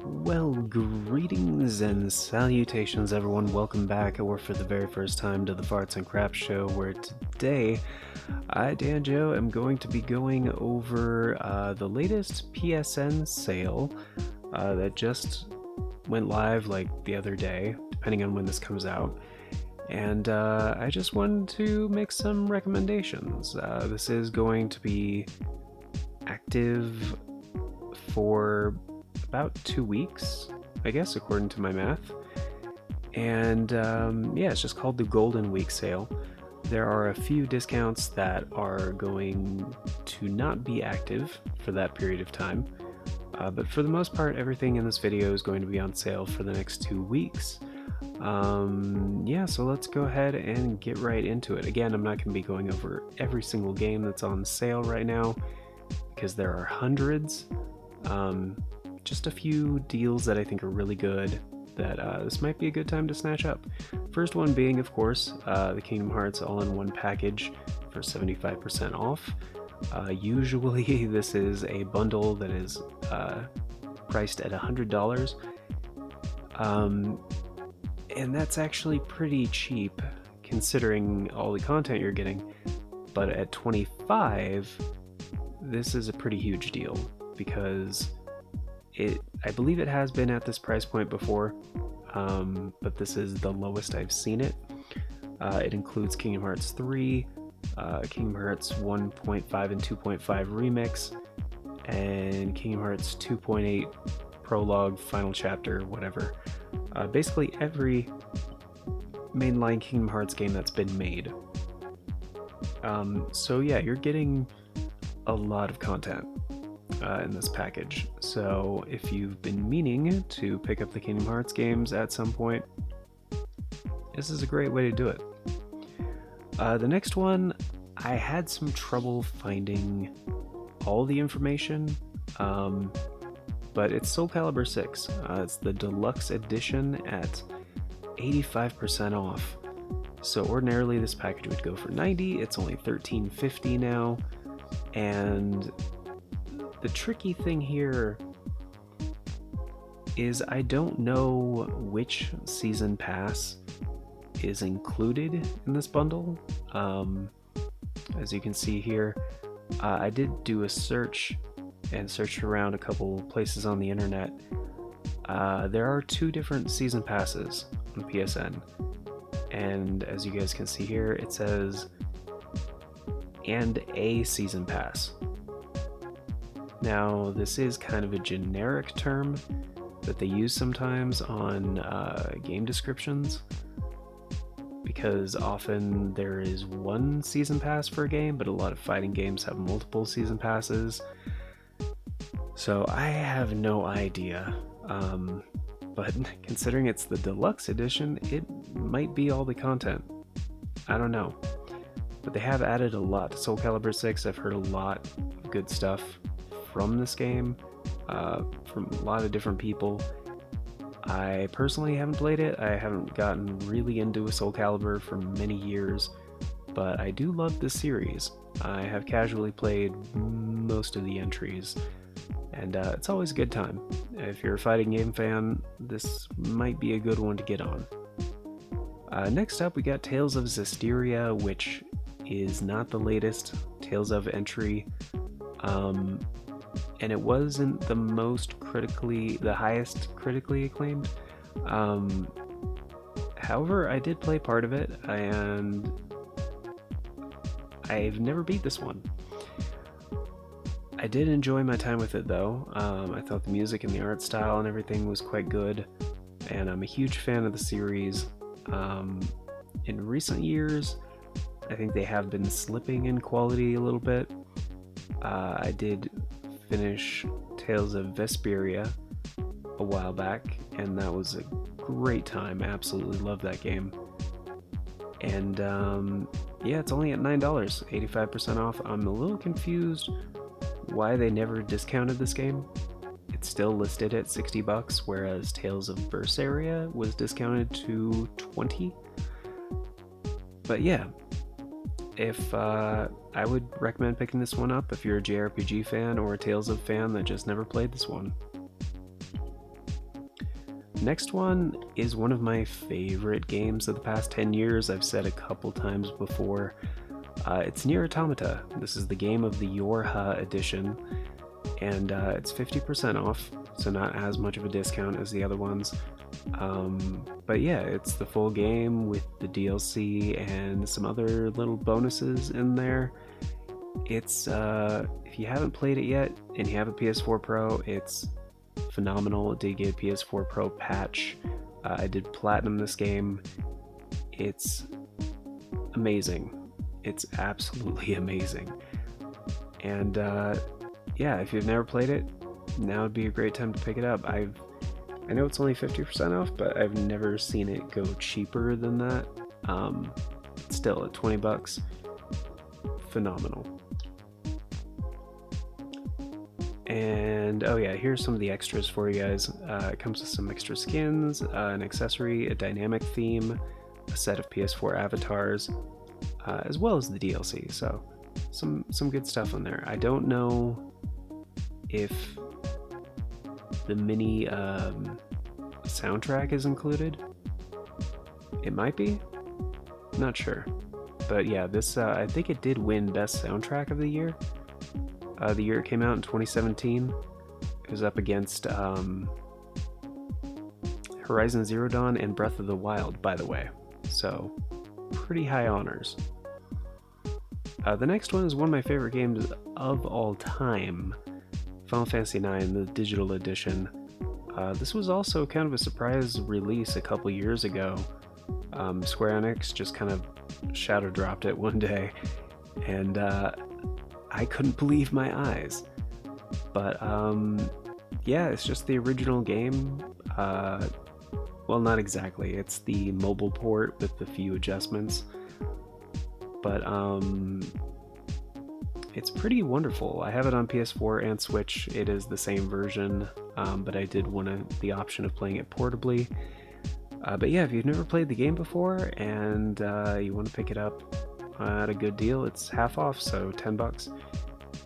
Well, greetings and salutations, everyone. Welcome back, or for the very first time, to the Farts and Craps Show, where today I, Danjo, am going to be going over the latest PSN sale that just went live like the other day, depending on when this comes out. And I just wanted to make some recommendations. This is going to be active for about 2 weeks, I guess, according to my math. And yeah, it's just called the Golden Week sale. There are a few discounts that are going to not be active for that period of time. But for the most part, everything in this video is going to be on sale for the next 2 weeks. Yeah, so let's go ahead and get right into it. Again, I'm not going to be going over every single game that's on sale right now, because there are hundreds. Just a few deals that I think are really good that this might be a good time to snatch up. First one being, of course, the Kingdom Hearts all-in-one package for 75% off. Usually this is a bundle that is priced at $100, and that's actually pretty cheap considering all the content you're getting. But at $25, this is a pretty huge deal, because I believe it has been at this price point before, but this is the lowest I've seen it. It includes Kingdom Hearts 3, Kingdom Hearts 1.5 and 2.5 Remix, and Kingdom Hearts 2.8 Prologue, Final Chapter, whatever. Basically every mainline Kingdom Hearts game that's been made. So yeah, you're getting a lot of content in this package. So if you've been meaning to pick up the Kingdom Hearts games at some point, this is a great way to do it. The next one, I had some trouble finding all the information, but it's SOULCALIBUR 6. It's the Deluxe edition at 85% off. So ordinarily this package would go for $90, it's only $13.50 now, and the tricky thing here is I don't know which season pass is included in this bundle. As you can see here, I did do a search and searched around a couple places on the internet. There are 2 different season passes on PSN, and as you guys can see here, it says "and a season pass." Now, this is kind of a generic term that they use sometimes on game descriptions, because often there is one season pass for a game, but a lot of fighting games have multiple season passes. So I have no idea, but considering it's the Deluxe edition, it might be all the content. I don't know. But they have added a lot to SOULCALIBUR 6. I've heard a lot of good stuff from this game, from a lot of different people. I personally haven't played it. I haven't gotten really into a SOULCALIBUR for many years, but I do love this series. I have casually played most of the entries, and it's always a good time. If you're a fighting game fan, this might be a good one to get on. Next up, we got Tales of Zestiria, which is not the latest Tales of entry. And it wasn't the highest critically acclaimed. However, I did play part of it, and I've never beat this one. I did enjoy my time with it though. I thought the music and the art style and everything was quite good, and I'm a huge fan of the series. In recent years, I think they have been slipping in quality a little bit. I did finish Tales of Vesperia a while back, and that was a great time. Absolutely love that game. And yeah, it's only at $9, 85% off. I'm a little confused why they never discounted this game. It's still listed at $60, whereas Tales of Berseria was discounted to $20. But yeah, if I would recommend picking this one up if you're a JRPG fan or a Tales of fan that just never played this one. Next one is one of my favorite games of the past 10 years. I've said a couple times before. It's Nier Automata. This is the Game of the Yorha edition, and it's 50% off, so not as much of a discount as the other ones. But yeah, it's the full game with the DLC and some other little bonuses in there. It's if you haven't played it yet and you have a PS4 Pro, it's phenomenal. It did get a PS4 Pro patch. I did platinum this game. It's amazing. It's absolutely amazing. And yeah, if you've never played it, now would be a great time to pick it up. I know it's only 50% off, but I've never seen it go cheaper than that. Still, at 20 bucks, phenomenal. And oh yeah, here's some of the extras for you guys. It comes with some extra skins, an accessory, a dynamic theme, a set of PS4 avatars, as well as the DLC. So some good stuff on there. I don't know if the mini soundtrack is included. It might be, not sure. But yeah, this I think it did win Best Soundtrack of the year. The year it came out in 2017. It was up against Horizon Zero Dawn and Breath of the Wild, by the way. So, pretty high honors. The next one is one of my favorite games of all time, Final Fantasy IX, the digital edition. This was also kind of a surprise release a couple years ago. Square Enix just kind of shadow dropped it one day, and I couldn't believe my eyes. But yeah, it's just the original game. Well, not exactly. It's the mobile port with a few adjustments. But it's pretty wonderful. I have it on PS4 and Switch. It is the same version, but I did want the option of playing it portably. But yeah, if you've never played the game before and you want to pick it up at a good deal, it's half off, so 10 bucks.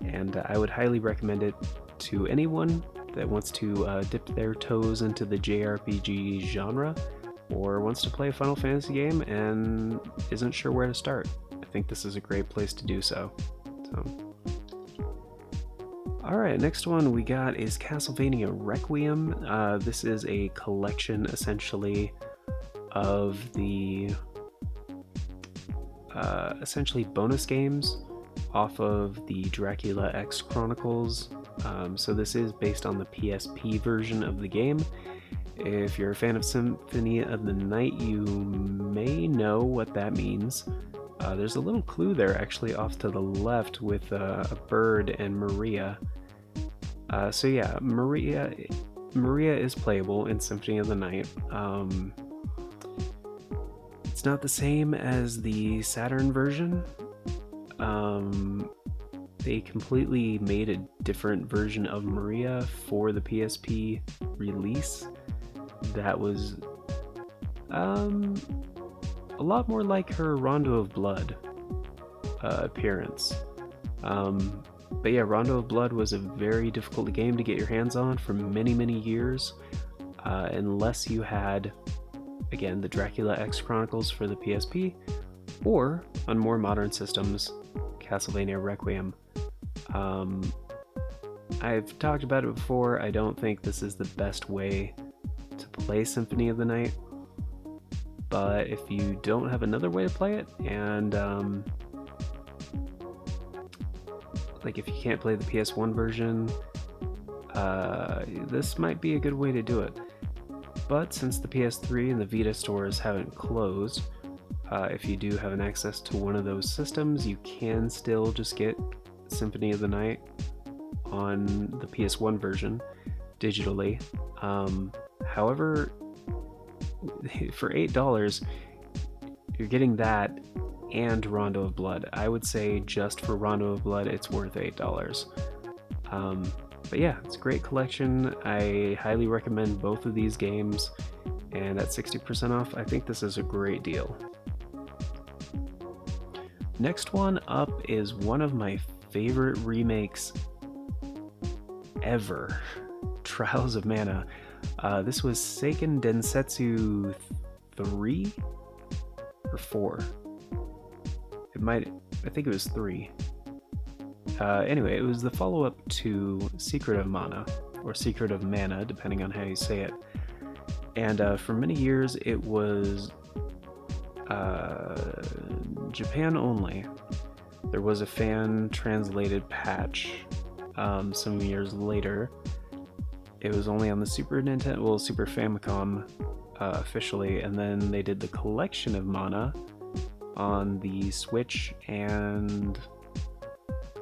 And I would highly recommend it to anyone that wants to dip their toes into the JRPG genre or wants to play a Final Fantasy game and isn't sure where to start. I think this is a great place to do so. Alright, next one we got is Castlevania Requiem. This is a collection, essentially, of the essentially bonus games off of the Dracula X Chronicles. So this is based on the PSP version of the game. If you're a fan of Symphony of the Night, you may know what that means. There's a little clue there actually off to the left with a bird and Maria. So yeah, Maria is playable in Symphony of the Night. It's not the same as the Saturn version. They completely made a different version of Maria for the PSP release that was a lot more like her Rondo of Blood appearance. But yeah, Rondo of Blood was a very difficult game to get your hands on for many years, unless you had, again, the Dracula X Chronicles for the PSP, or on more modern systems, Castlevania Requiem. I've talked about it before. I don't think this is the best way to play Symphony of the Night, but if you don't have another way to play it, and like if you can't play the PS1 version, this might be a good way to do it. But since the PS3 and the Vita stores haven't closed, if you do have an access to one of those systems, you can still just get Symphony of the Night on the PS1 version digitally. However, for $8, you're getting that and Rondo of Blood. I would say just for Rondo of Blood, it's worth $8. But yeah, it's a great collection. I highly recommend both of these games, and at 60% off, I think this is a great deal. Next one up is one of my favorite remakes ever, Trials of Mana. This was Seiken Densetsu 3 or 4. I think it was 3. Anyway, it was the follow-up to Secret of Mana, or Secret of Mana, depending on how you say it. And for many years, it was Japan only. There was a fan-translated patch some years later. It was only on the Super Nintendo, well, Super Famicom officially, and then they did the collection of Mana on the Switch, and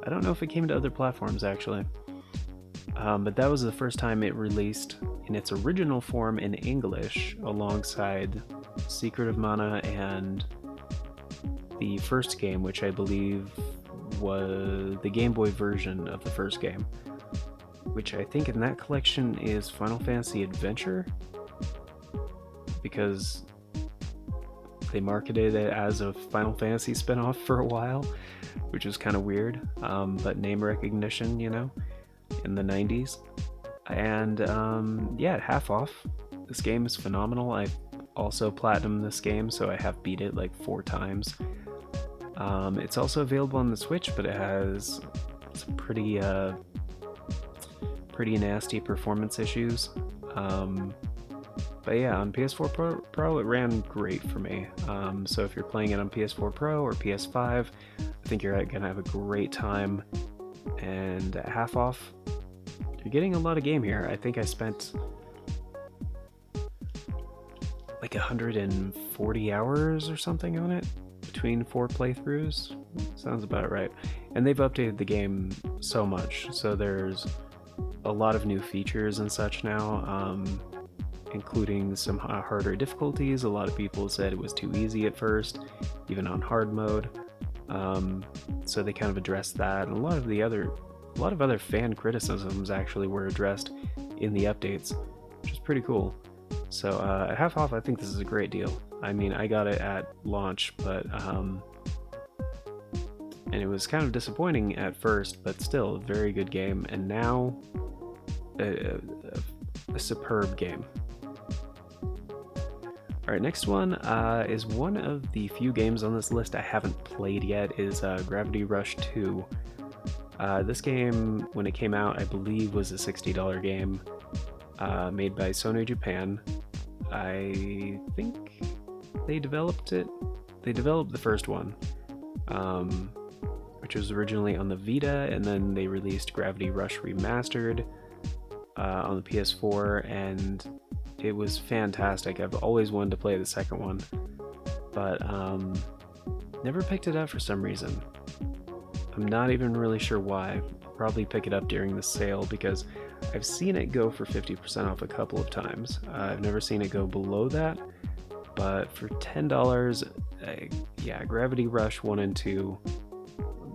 I don't know if it came to other platforms actually. But that was the first time it released in its original form in English alongside Secret of Mana and the first game, which I believe was the Game Boy version of the first game, which I think in that collection is Final Fantasy Adventure, because they marketed it as a Final Fantasy spinoff for a while, which is kind of weird, but name recognition, you know, in the 90s. And yeah, half off. This game is phenomenal. I've also platinumed this game, so I have beat it like 4 times. It's also available on the Switch, but it has some pretty nasty performance issues. But yeah, on PS4 Pro, it ran great for me. So if you're playing it on PS4 Pro or PS5, I think you're gonna have a great time. And at half off, you're getting a lot of game here. I think I spent like 140 hours or something on it between 4 playthroughs. Sounds about right. And they've updated the game so much. So there's a lot of new features and such now, including some harder difficulties. A lot of people said it was too easy at first, even on hard mode. So they kind of addressed that, and a lot of other fan criticisms actually were addressed in the updates, which is pretty cool. So at half off, I think this is a great deal. I mean, I got it at launch, but and it was kind of disappointing at first, but still a very good game, and now a superb game. Alright, next one is one of the few games on this list I haven't played yet, is Gravity Rush 2. This game, when it came out, I believe was a $60 game, made by Sony Japan. I think they developed it. They developed the first one, which was originally on the Vita, and then they released Gravity Rush Remastered on the PS4, and it was fantastic. I've always wanted to play the second one, but never picked it up for some reason. I'm not even really sure why. I'll probably pick it up during the sale, because I've seen it go for 50% off a couple of times. I've never seen it go below that, but for $10, yeah, Gravity Rush 1 and 2,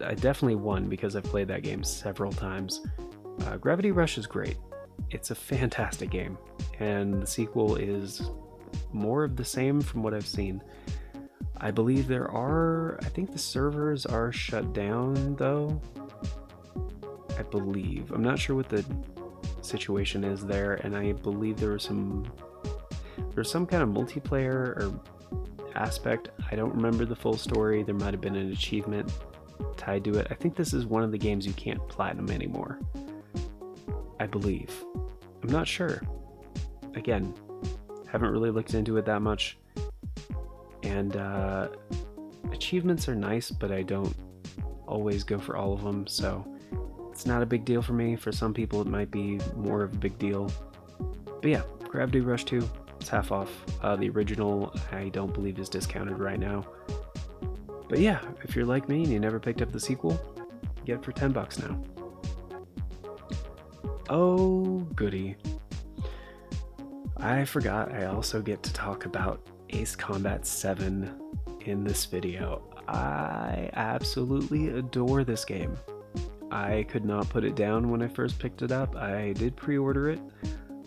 I definitely won because I've played that game several times. Gravity Rush is great. It's a fantastic game, and the sequel is more of the same from what I've seen. I believe I think the servers are shut down though. I believe. I'm not sure what the situation is there, and I believe there's some kind of multiplayer or aspect. I don't remember the full story. There might have been an achievement tied to it. I think this is one of the games you can't platinum anymore, I believe. I'm not sure. Again, haven't really looked into it that much. And achievements are nice, but I don't always go for all of them, so it's not a big deal for me. For some people it might be more of a big deal. But yeah, Gravity Rush 2, it's half off. The original, I don't believe, is discounted right now. But yeah, if you're like me and you never picked up the sequel, get it for $10 now. Oh, goody. I forgot I also get to talk about Ace Combat 7 in this video. I absolutely adore this game. I could not put it down when I first picked it up. I did pre-order it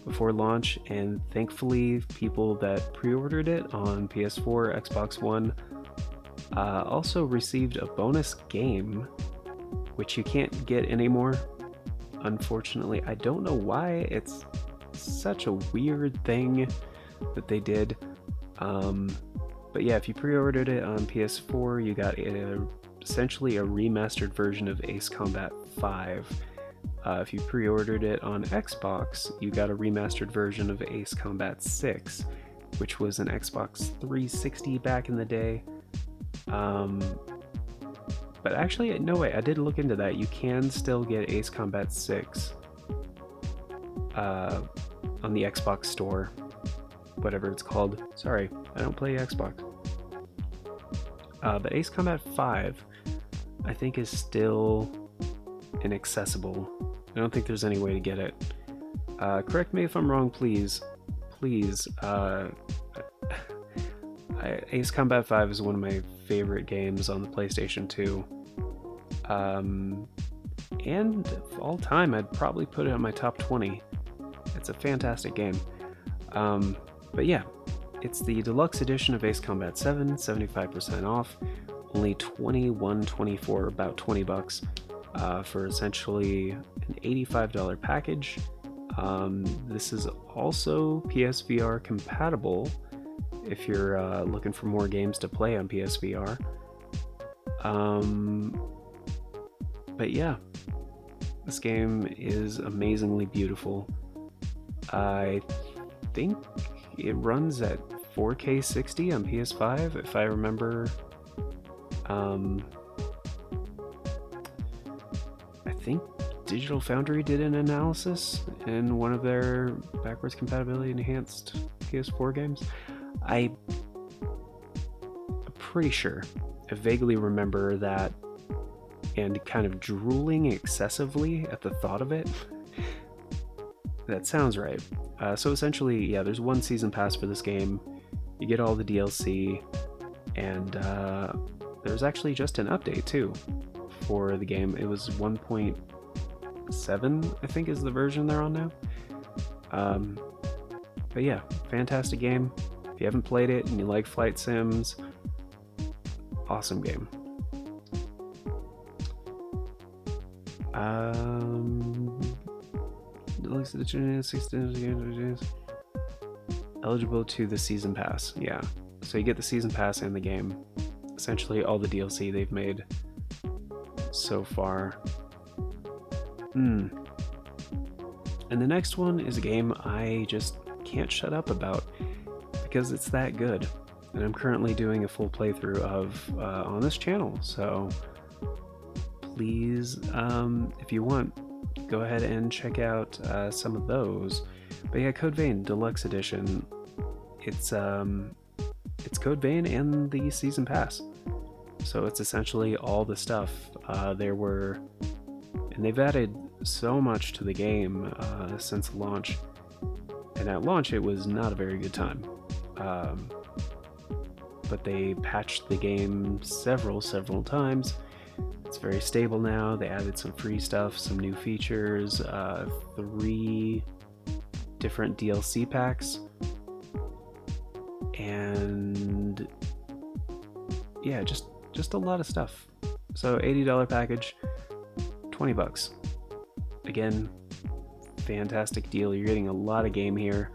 before launch, and thankfully people that pre-ordered it on PS4, Xbox One, also received a bonus game, which you can't get anymore. Unfortunately, I don't know why. It's such a weird thing that they did. But yeah, if you pre-ordered it on PS4, you got essentially a remastered version of Ace Combat 5. If you pre-ordered it on Xbox, you got a remastered version of Ace Combat 6, which was an Xbox 360 back in the day. But actually, no way, I did look into that. You can still get Ace Combat 6 on the Xbox store, whatever it's called. Sorry, I don't play Xbox. But Ace Combat 5, I think, is still inaccessible. I don't think there's any way to get it. Correct me if I'm wrong, please. Please. Ace Combat 5 is one of my favorite games on the PlayStation 2. And of all time, I'd probably put it on my top 20. It's a fantastic game. But yeah, it's the deluxe edition of Ace Combat 7, 75% off, only $21.24, about $20, for essentially an $85 package. This is also PSVR compatible if you're looking for more games to play on PSVR. But yeah, this game is amazingly beautiful. I think it runs at 4K 60 on PS5, if I remember. I think Digital Foundry did an analysis in one of their backwards compatibility enhanced PS4 games. I'm pretty sure. I vaguely remember that and kind of drooling excessively at the thought of it. That sounds right. So essentially, yeah, there's one season pass for this game. You get all the DLC, and there's actually just an update too for the game. It was 1.7, I think, is the version they're on now. But yeah, fantastic game. If you haven't played it and you like flight sims, awesome game. Deluxe edition, 16 eligible to the season pass. Yeah, so you get the season pass and the game. Essentially all the DLC they've made so far. And the next one is a game I just can't shut up about because it's that good, and I'm currently doing a full playthrough of on this channel. So please, if you want, go ahead and check out some of those. But yeah, Code Vein Deluxe Edition. It's Code Vein and the season pass. So it's essentially all the stuff. And they've added so much to the game since launch. And at launch, it was not a very good time. But they patched the game several times. It's very stable now. They added some free stuff, some new features, 3 different DLC packs, and yeah, just a lot of stuff. So $80 package, $20. Again, fantastic deal. You're getting a lot of game here.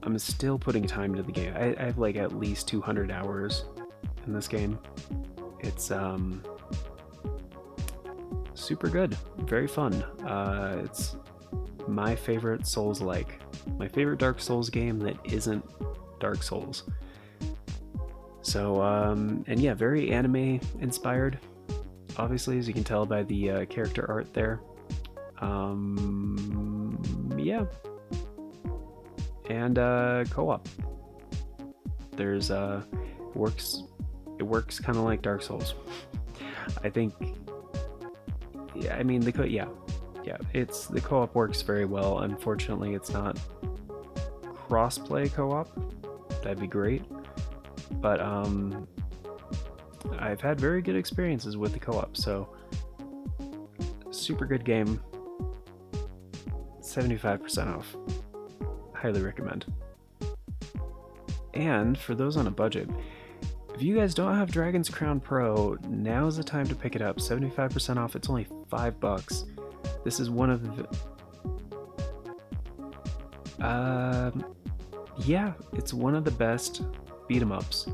I'm still putting time into the game. I have like at least 200 hours in this game. It's super good, very fun. It's my favorite Souls-like, my favorite Dark Souls game that isn't Dark Souls. So and yeah, very anime inspired, obviously, as you can tell by the character art there. Yeah, and co-op. There's it works kind of like Dark Souls. I think. Yeah, I mean the co-op works very well. Unfortunately, it's not cross-play co-op. That'd be great, but I've had very good experiences with the co-op. So super good game. 75% off. Highly recommend. And for those on a budget, if you guys don't have Dragon's Crown Pro, now's the time to pick it up. 75% off. It's only $5. This is one of Yeah, it's one of the best beat 'em ups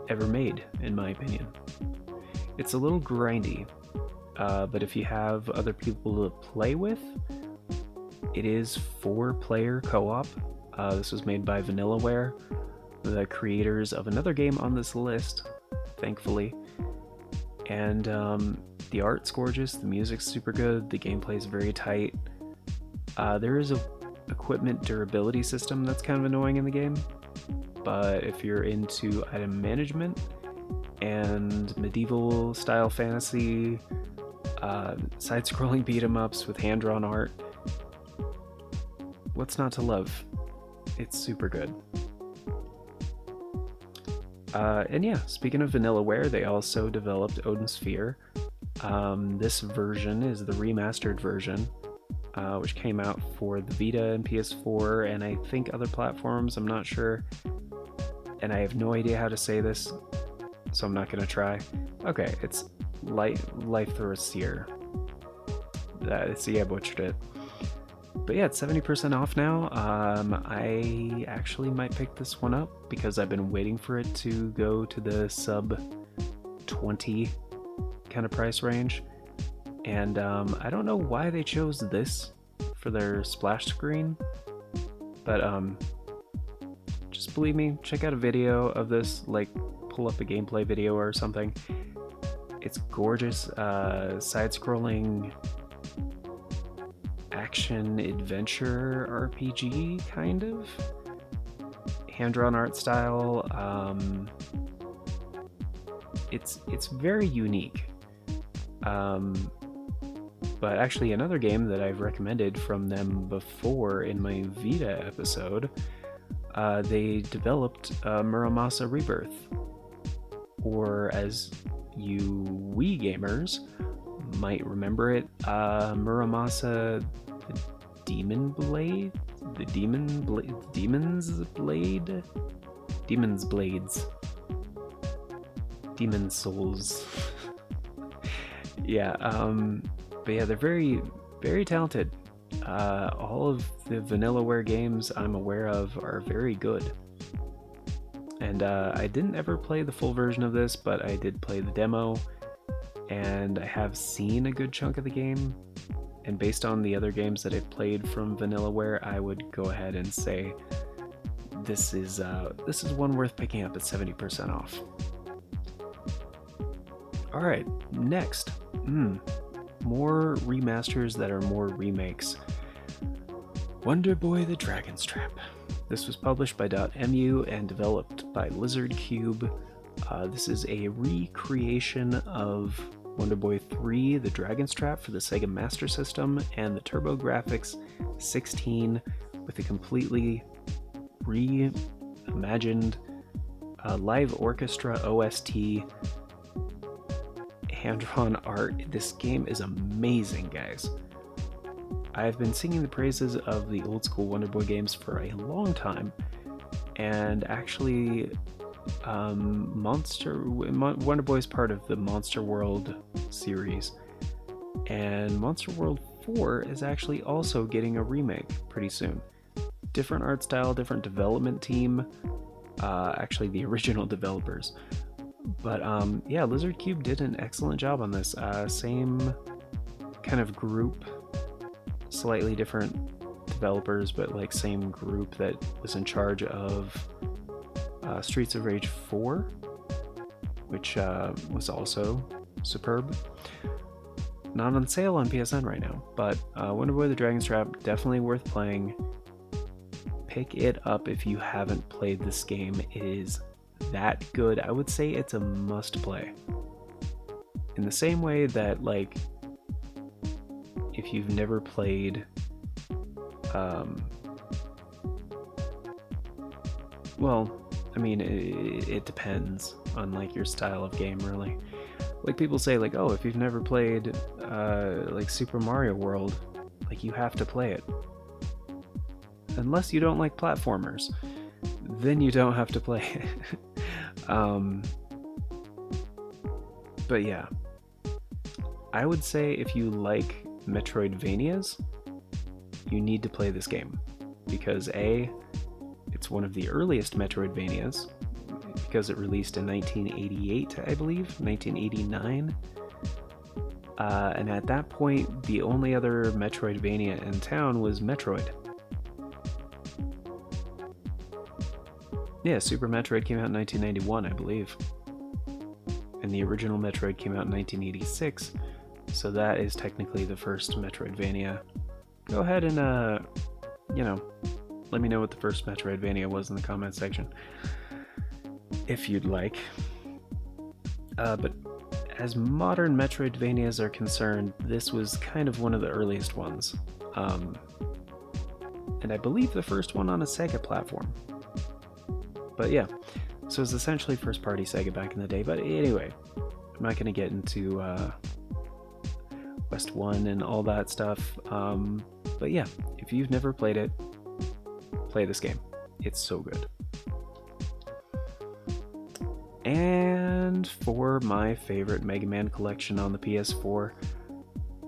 ever made, in my opinion. It's a little grindy, but if you have other people to play with, it is 4-player co-op. This was made by Vanillaware, the creators of another game on this list, thankfully. And the art's gorgeous, the music's super good, the gameplay's very tight. There is a equipment durability system that's kind of annoying in the game, but if you're into item management and medieval style fantasy, side-scrolling beat-em-ups with hand-drawn art, what's not to love? It's super good. And yeah, speaking of Vanillaware, they also developed Odin Sphere. This version is the remastered version, which came out for the Vita and PS4, and I think other platforms, I'm not sure. And I have no idea how to say this, so I'm not going to try. Okay, it's Leiþhrasir. See, I butchered it. But yeah, it's 70% off now. I actually might pick this one up because I've been waiting for it to go to the sub 20 kind of price range. And I don't know why they chose this for their splash screen, but just believe me, check out a video of this, like pull up a gameplay video or something. It's gorgeous, side-scrolling action adventure RPG kind of hand-drawn art style. It's very unique. But actually another game that I've recommended from them before in my Vita episode, they developed Muramasa Rebirth, or as you Wii gamers might remember it, Muramasa Demon's Blades? Demon's Souls. Yeah, but yeah, they're very, very talented. All of the Vanillaware games I'm aware of are very good. And I didn't ever play the full version of this, but I did play the demo, and I have seen a good chunk of the game. And based on the other games that I've played from Vanillaware, I would go ahead and say this is one worth picking up at 70% off. Alright, next. More remasters that are more remakes. Wonder Boy the Dragon's Trap. This was published by .mu and developed by Lizard Cube. This is a recreation of Wonder Boy 3 The Dragon's Trap for the Sega Master System and the TurboGrafx 16 with a completely reimagined live orchestra OST, hand-drawn art. This game is amazing, guys. I've been singing the praises of the old school Wonder Boy games for a long time, and actually Wonder Boy is part of the Monster World series, and Monster World 4 is actually also getting a remake pretty soon. Different art style, different development team, actually the original developers. But yeah, Lizard Cube did an excellent job on this. Same kind of group, slightly different developers, but like same group that was in charge of Streets of Rage 4, which was also superb. Not on sale on PSN right now, but Wonder Boy the Dragon's Trap, definitely worth playing. Pick it up if you haven't played this game. It is that good. I would say it's a must play. In the same way that, like, if you've never played well, I mean, it depends on like your style of game, really. Like people say, like, oh, if you've never played like Super Mario World, like you have to play it. Unless you don't like platformers, then you don't have to play it. But yeah, I would say if you like Metroidvanias, you need to play this game because A, it's one of the earliest Metroidvanias because it released in 1988, I believe, 1989. And at that point, the only other Metroidvania in town was Metroid. Yeah, Super Metroid came out in 1991, I believe. And the original Metroid came out in 1986, so that is technically the first Metroidvania. Go ahead and, let me know what the first Metroidvania was in the comment section, if you'd like. But as modern Metroidvanias are concerned, this was kind of one of the earliest ones. And I believe the first one on a Sega platform. But yeah, so it's essentially first-party Sega back in the day. But anyway, I'm not going to get into West 1 and all that stuff. But yeah, if you've never played it, play this game. It's so good. And for my favorite Mega Man collection on the PS4,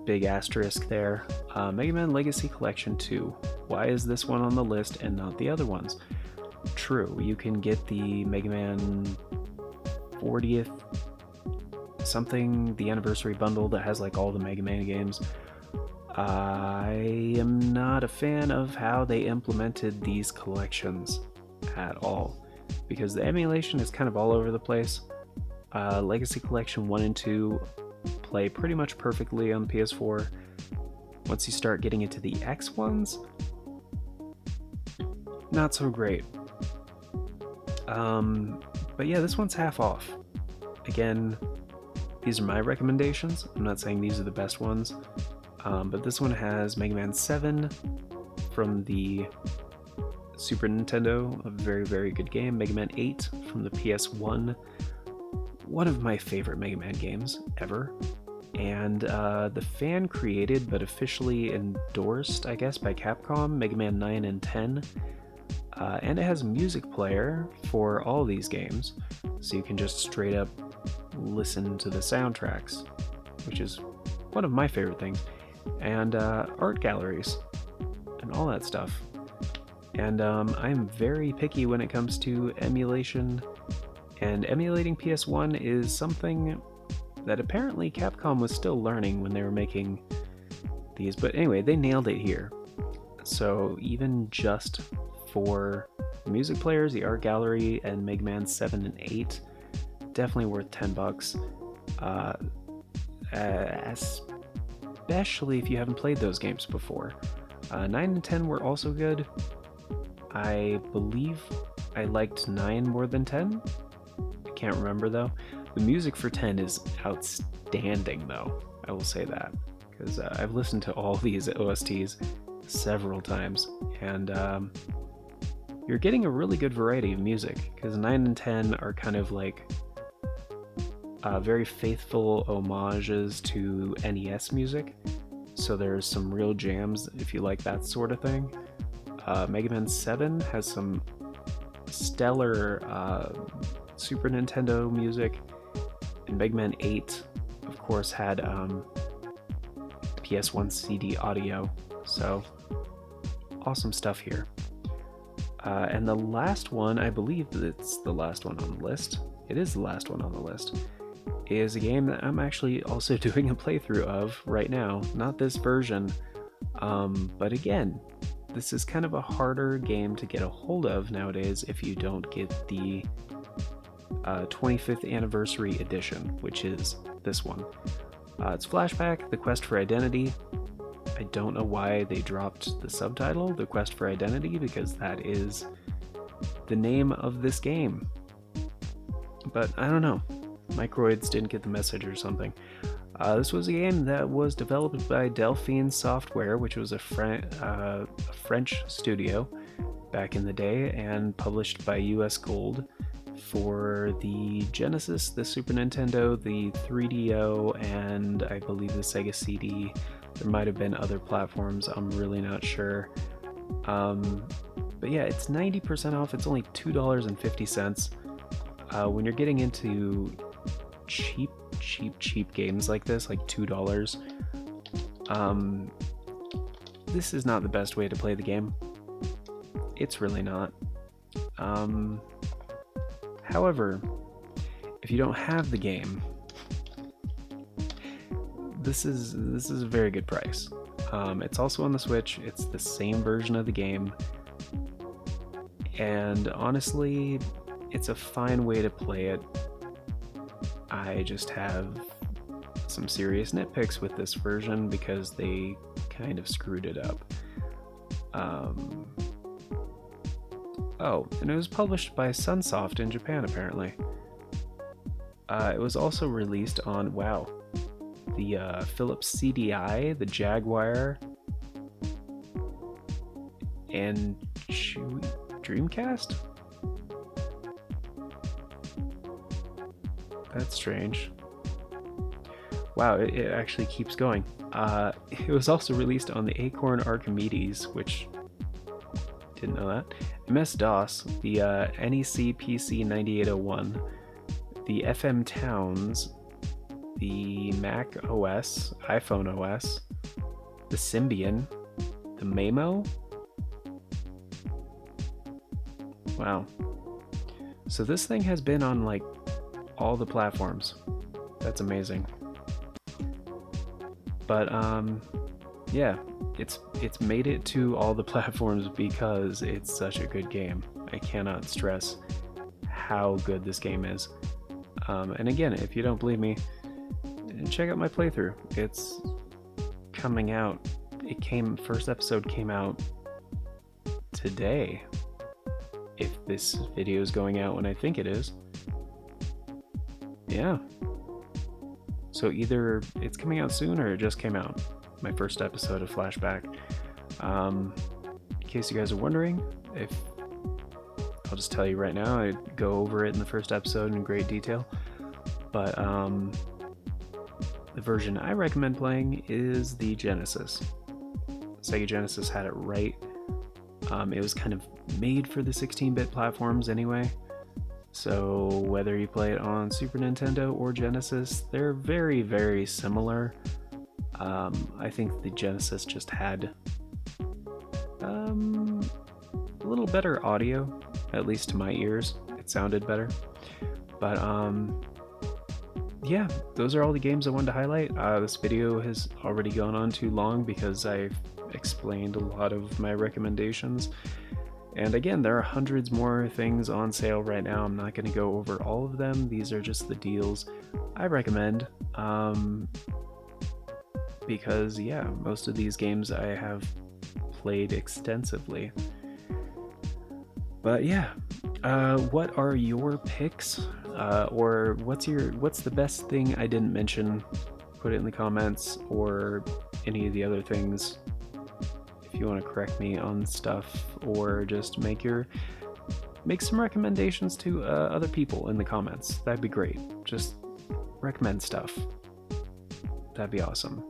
big asterisk there, Mega Man Legacy Collection 2. Why is this one on the list and not the other ones? True, you can get the Mega Man 40th something, the anniversary bundle that has like all the Mega Man games. I am not a fan of how they implemented these collections at all, because the emulation is kind of all over the place. Legacy Collection 1 and 2 play pretty much perfectly on PS4. Once you start getting into the X ones, not so great. But yeah, this one's half off. Again, these are my recommendations. I'm not saying these are the best ones. But this one has Mega Man 7 from the Super Nintendo, a very, very good game. Mega Man 8 from the PS1, one of my favorite Mega Man games ever. And the fan-created but officially endorsed, I guess, by Capcom, Mega Man 9 and 10. And it has a music player for all these games, so you can just straight up listen to the soundtracks, which is one of my favorite things, and art galleries and all that stuff. And I'm very picky when it comes to emulation, and emulating PS1 is something that apparently Capcom was still learning when they were making these, but anyway, they nailed it here. So even just for music players, the art gallery, and Mega Man 7 and 8, definitely worth $10. Especially if you haven't played those games before. 9 and 10 were also good. I believe I liked 9 more than 10. I can't remember though. The music for 10 is outstanding though, I will say that, because I've listened to all these OSTs several times, and you're getting a really good variety of music, because 9 and 10 are kind of like very faithful homages to NES music, so there's some real jams if you like that sort of thing. Mega Man 7 has some stellar Super Nintendo music, and Mega Man 8, of course, had PS1 CD audio, so awesome stuff here. And the last one, I believe that it's the last one on the list, it is the last one on the list, is a game that I'm actually also doing a playthrough of right now. Not this version, but again, this is kind of a harder game to get a hold of nowadays if you don't get the 25th Anniversary Edition, which is this one. It's Flashback, The Quest for Identity. I don't know why they dropped the subtitle, The Quest for Identity, because that is the name of this game. But I don't know. Microids didn't get the message or something. This was a game that was developed by Delphine Software, which was a French studio back in the day, and published by US Gold for the Genesis, the Super Nintendo, the 3DO, and I believe the Sega CD. There might have been other platforms, I'm really not sure. But yeah, it's 90% off. It's only $2.50. When you're getting into cheap games like this, like $2, this is not the best way to play the game. It's really not. However, if you don't have the game, this is a very good price. It's also on the Switch. It's the same version of the game, and honestly, it's a fine way to play it. I just have some serious nitpicks with this version because they kind of screwed it up. Oh, and it was published by Sunsoft in Japan, apparently. It was also released on, wow, the Philips CDI, the Jaguar, and Dreamcast? That's strange. Wow, it actually keeps going. It was also released on the Acorn Archimedes, which, didn't know that, MS-DOS, the NEC PC 9801, the FM Towns, the Mac OS, iPhone OS, the Symbian, the Memo. Wow. So this thing has been on like all the platforms. That's amazing. But yeah, it's made it to all the platforms because it's such a good game. I cannot stress how good this game is. And again, if you don't believe me, check out my playthrough. It's coming out. First episode came out today. If this video is going out when I think it is. Yeah. So either it's coming out soon or it just came out. My first episode of Flashback. In case you guys are wondering, I'll just tell you right now, I go over it in the first episode in great detail. But the version I recommend playing is the Genesis. Sega Genesis had it right. It was kind of made for the 16-bit platforms anyway. So whether you play it on Super Nintendo or Genesis, they're very, very similar. I think the Genesis just had a little better audio, at least to my ears. It sounded better. But yeah, those are all the games I wanted to highlight. This video has already gone on too long because I've explained a lot of my recommendations. And again, there are hundreds more things on sale right now. I'm not going to go over all of them. These are just the deals I recommend. Because, yeah, most of these games I have played extensively. But yeah, what are your picks? Or what's the best thing I didn't mention? Put it in the comments, or any of the other things. If you want to correct me on stuff, or just make some recommendations to other people in the comments. That'd be great. Just recommend stuff. That'd be awesome.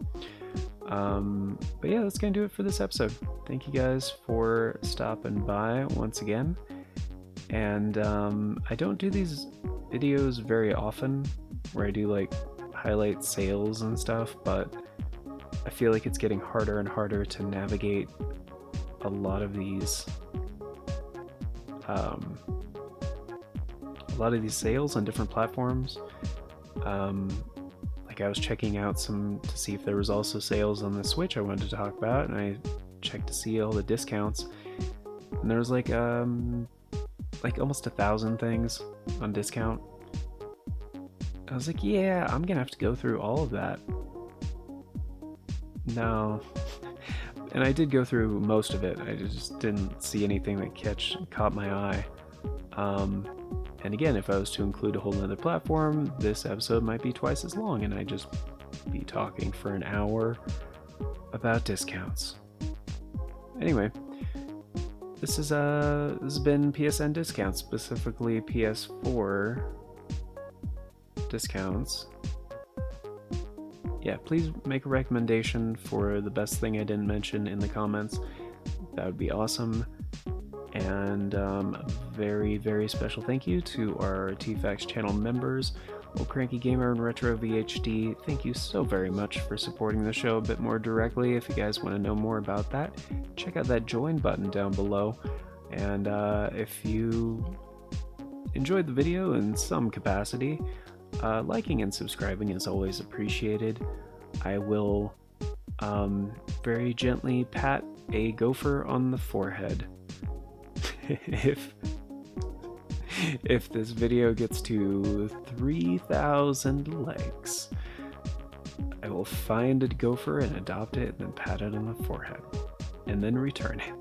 But yeah, that's gonna do it for this episode. Thank you guys for stopping by once again. And I don't do these videos very often where I do like highlight sales and stuff, but I feel like it's getting harder and harder to navigate a lot of these sales on different platforms. Like I was checking out some to see if there was also sales on the Switch I wanted to talk about, and I checked to see all the discounts, and there was like almost 1,000 things on discount. I was like, yeah, I'm gonna have to go through all of that. No. And I did go through most of it. I just didn't see anything that caught my eye. And again, if I was to include a whole nother platform, this episode might be twice as long, and I'd just be talking for an hour about discounts. Anyway, this has been PSN discounts, specifically PS4 discounts. Yeah, please make a recommendation for the best thing I didn't mention in the comments. That would be awesome. And a very, very special thank you to our TFAX channel members. Old Cranky Gamer and Retro VHD, thank you so very much for supporting the show a bit more directly. If you guys want to know more about that, check out that join button down below. And if you enjoyed the video in some capacity, liking and subscribing is always appreciated. I will very gently pat a gopher on the forehead if this video gets to 3,000 likes. I will find a gopher and adopt it and then pat it on the forehead and then return it.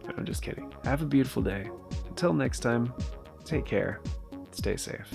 No, I'm just kidding. Have a beautiful day. Until next time, take care. Stay safe.